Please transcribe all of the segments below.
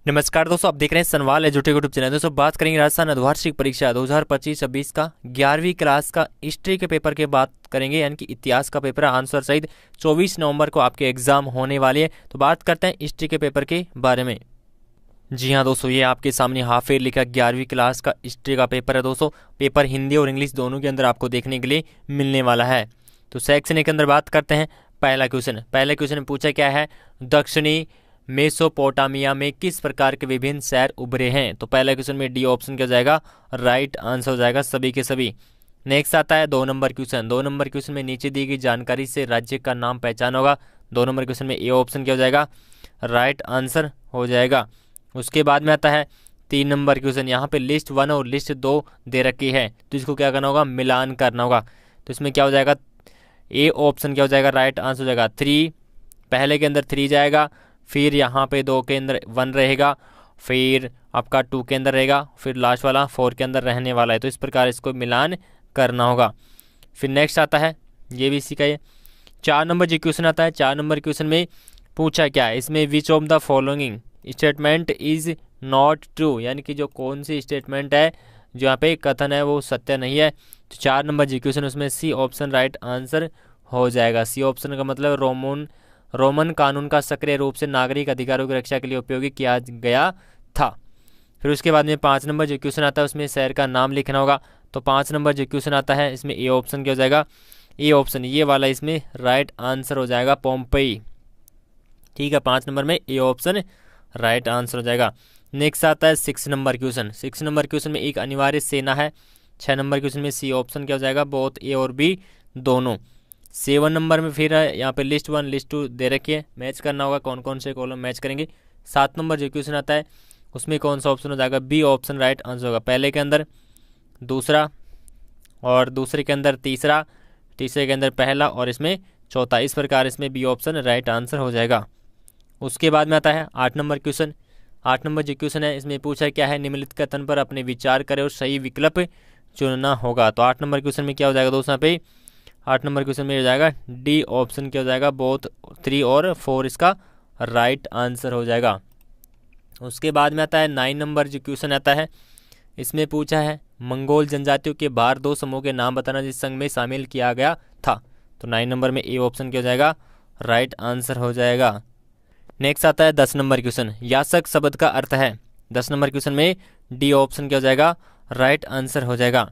नमस्कार दोस्तों, आप देख रहे हैं सनवाल एजुटेक यूट्यूब चैनल। दोस्तों बात करेंगे राजस्थान अर्धवार्षिक परीक्षा 2025-26 का 11वीं क्लास का हिस्ट्री के पेपर के बात करेंगे, यानी कि इतिहास का पेपर आंसर सहित 24 नवंबर को आपके एग्जाम होने वाली है। तो बात करते हैं हिस्ट्री के पेपर के बारे में। जी हाँ दोस्तों, ये आपके सामने हाफ ईयर लिखा 11वीं क्लास का हिस्ट्री का पेपर है। दोस्तों पेपर हिंदी और इंग्लिश दोनों के अंदर आपको देखने के लिए मिलने वाला है। तो सेक्शन ए के अंदर बात करते हैं। पहले क्वेश्चन में पूछा क्या है, दक्षिणी मेसोपोटामिया में किस प्रकार के विभिन्न शहर उभरे हैं। तो पहला क्वेश्चन में डी ऑप्शन क्या हो जाएगा, राइट आंसर हो जाएगा सभी के सभी। नेक्स्ट आता है 2 नंबर क्वेश्चन में नीचे दी गई जानकारी से राज्य का नाम पहचान होगा। 2 नंबर क्वेश्चन में ए ऑप्शन क्या हो जाएगा, राइट आंसर हो जाएगा। उसके बाद में आता है 3 नंबर क्वेश्चन। यहाँ पे लिस्ट 1 और लिस्ट 2 दे रखी है, तो इसको क्या करना होगा, मिलान करना होगा। तो इसमें क्या हो जाएगा, ए ऑप्शन क्या हो जाएगा, राइट आंसर हो जाएगा 3। पहले के अंदर 3 जाएगा, फिर यहाँ पे 2 के अंदर 1 रहेगा, फिर आपका 2 के अंदर रहेगा, फिर लास्ट वाला 4 के अंदर रहने वाला है। तो इस प्रकार इसको मिलान करना होगा। फिर नेक्स्ट आता है, ये भी इसी का है 4 नंबर जो क्वेश्चन आता है। 4 नंबर क्वेश्चन में पूछा क्या है, इसमें which of the following statement is not true, यानी कि जो कौन सी स्टेटमेंट है जो यहाँ पे कथन है वो सत्य नहीं है। तो 4 नंबर जी क्वेश्चन उसमें सी ऑप्शन राइट आंसर हो जाएगा। सी ऑप्शन का मतलब रोमन कानून का सक्रिय रूप से नागरिक अधिकारों की रक्षा के लिए उपयोगी किया गया था। फिर उसके बाद में 5 नंबर जो क्वेश्चन आता है उसमें शहर का नाम लिखना होगा। तो 5 नंबर जो क्वेश्चन आता है इसमें ए ऑप्शन क्या हो जाएगा, ए ऑप्शन ये वाला इसमें राइट आंसर हो जाएगा पोम्पई। ठीक है, 5 नंबर में ए ऑप्शन राइट आंसर हो जाएगा। नेक्स्ट आता है 6 नंबर क्वेश्चन। 6 नंबर क्वेश्चन में एक अनिवार्य सेना है। 6 नंबर क्वेश्चन में सी ऑप्शन क्या हो जाएगा, बोथ ए और बी दोनों। 7 नंबर में फिर यहाँ पे लिस्ट 1 लिस्ट 2 दे रखी है, मैच करना होगा कौन कौन से कॉलम मैच करेंगे। 7 नंबर जो क्वेश्चन आता है उसमें कौन सा ऑप्शन हो जाएगा, बी ऑप्शन राइट आंसर होगा। पहले के अंदर दूसरा और दूसरे के अंदर तीसरा, तीसरे के अंदर पहला और इसमें चौथा, इस प्रकार इसमें बी ऑप्शन राइट आंसर हो जाएगा। उसके बाद में आता है 8 नंबर क्वेश्चन। 8 नंबर जो क्वेश्चन है इसमें पूछा क्या है, निम्नलिखित कथन पर अपने विचार करें और सही विकल्प चुनना होगा। तो 8 नंबर क्वेश्चन में क्या हो जाएगा दोस्तों, यहाँ पे 8 नंबर क्वेश्चन में हो जाएगा डी ऑप्शन क्या हो जाएगा, बोथ 3 और 4 इसका राइट आंसर हो जाएगा। उसके बाद में आता है 9 नंबर जो क्वेश्चन आता है इसमें पूछा है मंगोल जनजातियों के बाहर 2 समूह के नाम बताना जिस संघ में शामिल किया गया था। तो 9 नंबर में ए ऑप्शन क्या हो जाएगा, राइट आंसर हो जाएगा। नेक्स्ट आता है 10 नंबर क्वेश्चन, यासक शब्द का अर्थ है। 10 नंबर क्वेश्चन में डी ऑप्शन क्या हो जाएगा, राइट आंसर हो जाएगा।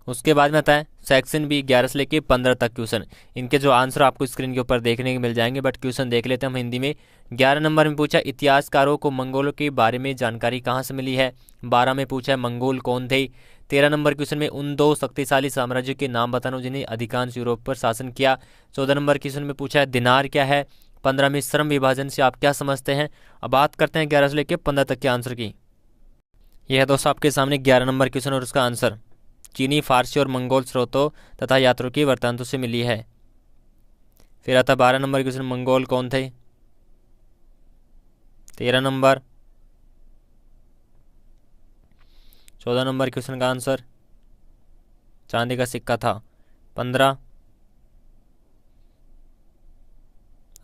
उसके बाद में आता है सेक्शन बी 11 से लेके 15 तक क्वेश्चन। इनके जो आंसर आपको स्क्रीन के ऊपर देखने को मिल जाएंगे, बट क्वेश्चन देख लेते हैं हम हिंदी में। 11 नंबर में पूछा इतिहासकारों को मंगोलों के बारे में जानकारी कहाँ से मिली है। 12 में पूछा है मंगोल कौन थे। 13 नंबर क्वेश्चन में उन 2 शक्तिशाली साम्राज्यों के नाम बताना जिन्हें अधिकांश यूरोप पर शासन किया। 14 नंबर क्वेश्चन में पूछा है दिनार क्या है। 15 में श्रम विभाजन से आप क्या समझते हैं। अब बात करते हैं 11 से लेकर 15 तक के आंसर की। यह है दोस्तों आपके सामने 11 नंबर क्वेश्चन और उसका आंसर चीनी, फारसी और मंगोल स्रोतों तथा यात्रियों की वृत्तांतों से मिली है। फिर आता 12 नंबर क्वेश्चन, मंगोल कौन थे। 13 नंबर। 14 नंबर क्वेश्चन का आंसर चांदी का सिक्का था। 15।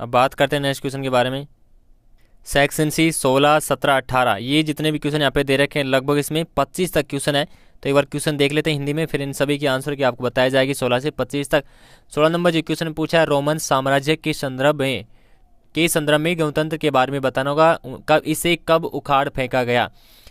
अब बात करते हैं नेक्स्ट क्वेश्चन के बारे में। सेक्शन सी 16, 17, 18 ये जितने भी क्वेश्चन यहाँ पे दे रखे हैं लगभग इसमें 25 तक क्वेश्चन है। तो एक बार क्वेश्चन देख लेते हैं हिंदी में, फिर इन सभी के आंसर की आपको बताया जाएगी 16 से 25 तक। 16 नंबर जो क्वेश्चन पूछा है रोमन साम्राज्य के संदर्भ में गणतंत्र के बारे में बताना होगा, इसे कब उखाड़ फेंका गया।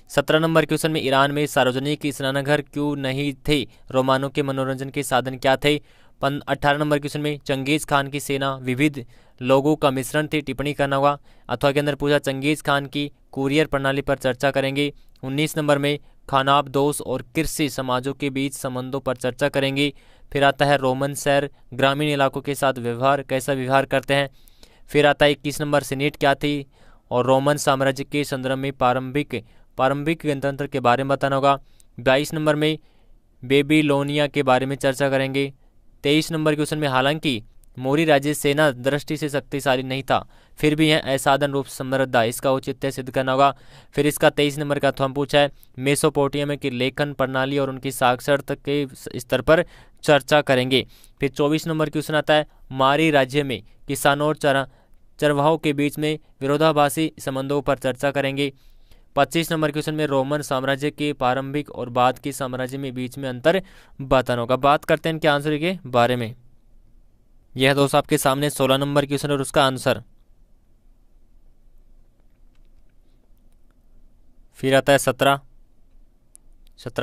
17 नंबर क्वेश्चन में ईरान में सार्वजनिक स्नानघर क्यों नहीं थे, रोमानों के मनोरंजन के साधन क्या थे। 18 नंबर क्वेश्चन में चंगेज खान की सेना विविध लोगों का मिश्रण थी, टिप्पणी करना होगा। अथवा के अंदर पूछा चंगेज खान की कुरियर प्रणाली पर चर्चा करेंगे। 19 नंबर में खानाबदोश और कृषि समाजों के बीच संबंधों पर चर्चा करेंगे। फिर आता है रोमन शहर ग्रामीण इलाकों के साथ कैसा व्यवहार करते हैं। फिर आता है 21 नंबर सीनेट क्या थी और रोमन साम्राज्य के संदर्भ में प्रारंभिक गणतंत्र के बारे में बताना होगा। 22 नंबर में बेबीलोनिया के बारे में चर्चा करेंगे। 23 नंबर क्वेश्चन में हालांकि मौर्य राज्य सेना दृष्टि से शक्तिशाली नहीं था, फिर भी यह असाधारण रूप से समृद्ध है, इसका औचित्य सिद्ध करना होगा। फिर इसका 23 नंबर का थम पूछा है मेसोपोटामिया की लेखन प्रणाली और उनकी साक्षरता के स्तर पर चर्चा करेंगे। फिर 24 नंबर क्वेश्चन आता है मारी राज्य में किसानों और चरवाहों के बीच में विरोधाभासी संबंधों पर चर्चा करेंगे। 25 नंबर क्वेश्चन में रोमन साम्राज्य के प्रारंभिक और बाद के साम्राज्य में बीच में अंतर बताना होगा। बात करते हैं इनके आंसर के बारे में। यह दोस्तों आपके सामने 16 नंबर क्वेश्चन और उसका आंसर। फिर आता है 17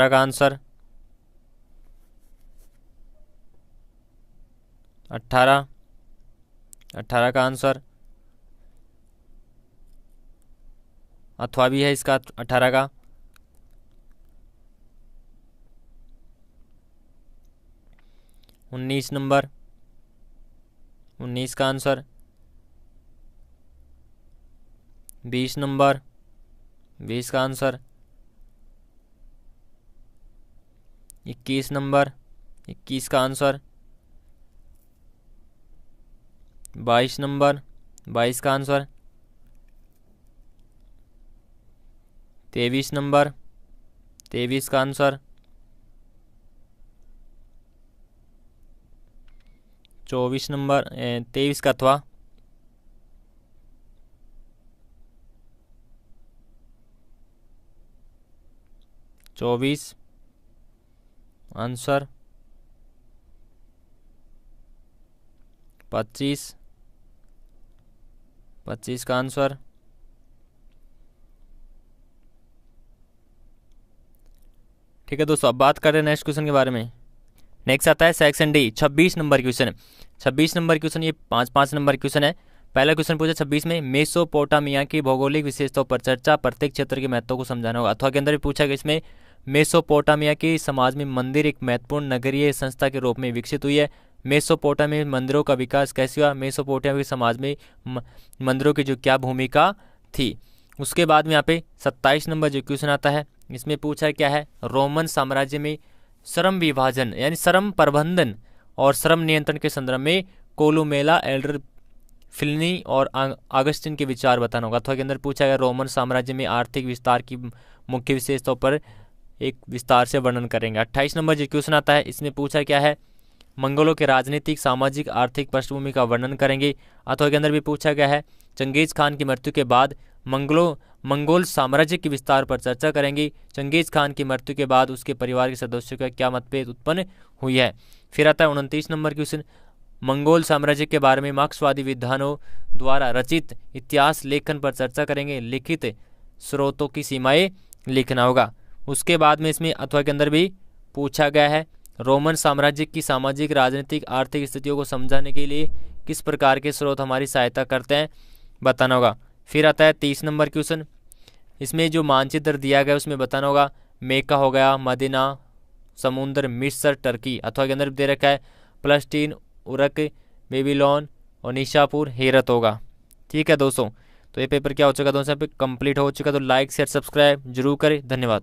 का आंसर, 18 का आंसर, अथवा भी है इसका 18 का, 19 नंबर, 19 का आंसर, 20 नंबर, 20 का आंसर, 21 नंबर, 21 का आंसर, 22 नंबर, 22 का आंसर, 23 नंबर, 23 का आंसर, 24 नंबर, 23 का अथवा, 24 आंसर, 25 का आंसर। ठीक है दोस्तों, अब बात कर रहे हैं नेक्स्ट क्वेश्चन के बारे में। नेक्स्ट आता है section D, 26 number question. 26 number question ये 5 नंबर क्वेश्चन है। पहला क्वेश्चन पूछा 26 में, मेसोपोटामिया की भौगोलिक विशेषताओं पर चर्चा, प्रत्येक क्षेत्र के महत्व को समझाना होगा। अथवा के अंदर भी पूछा गया इसमें, मेसोपोटामिया के समाज में मंदिर एक महत्वपूर्ण नगरीय संस्था के रूप में विकसित हुई है। मेसोपोटामिया में मंदिरों का विकास कैसे हुआ, मेसोपोटामिया के समाज में मंदिरों की जो क्या भूमिका थी। उसके बाद में यहाँ पे 27 नंबर जो क्वेश्चन आता है, इसमें पूछा क्या है, रोमन साम्राज्य में श्रम विभाजन यानी श्रम प्रबंधन और श्रम नियंत्रण के संदर्भ में कोलुमेला, एल्डर फिलनी और अगस्टिन के विचार बताना होगा। अथवा के अंदर पूछा गया रोमन साम्राज्य में आर्थिक विस्तार की मुख्य विशेषताओं पर एक विस्तार से वर्णन करेंगे। 28 नंबर जो क्वेश्चन आता है, इसमें पूछा क्या है, मंगोलों के राजनीतिक, सामाजिक, आर्थिक पृष्ठभूमि का वर्णन करेंगे। अथवा के अंदर भी पूछा गया है, चंगेज खान की मृत्यु के बाद मंगोल साम्राज्य के विस्तार पर चर्चा करेंगे। चंगेज खान की मृत्यु के बाद उसके परिवार के सदस्यों का क्या मतभेद उत्पन्न हुई है। फिर आता है 29 नंबर क्वेश्चन, मंगोल साम्राज्य के बारे में मार्क्सवादी विद्वानों द्वारा रचित इतिहास लेखन पर चर्चा करेंगे। लिखित स्रोतों की सीमाएं लिखना होगा। उसके बाद में इसमें अथवा के अंदर भी पूछा गया है, रोमन साम्राज्य की सामाजिक, राजनीतिक, आर्थिक स्थितियों को समझाने के लिए किस प्रकार के स्रोत हमारी सहायता करते हैं बताना होगा। फिर आता है 30 नंबर क्वेश्चन, इसमें जो मानचित्र दिया गया उसमें बताना होगा, मेका हो गया, मदीना, समुद्र, मिस्र, टर्की। अथवा के अंदर दे रखा है पलस्तीन, उरक, बेबीलोन और निशापुर, हेरत होगा। ठीक है दोस्तों, तो ये पेपर क्या हो चुका दोस्तों, यहाँ पे कंप्लीट हो चुका। तो लाइक शेयर सब्सक्राइब जरूर करें। धन्यवाद।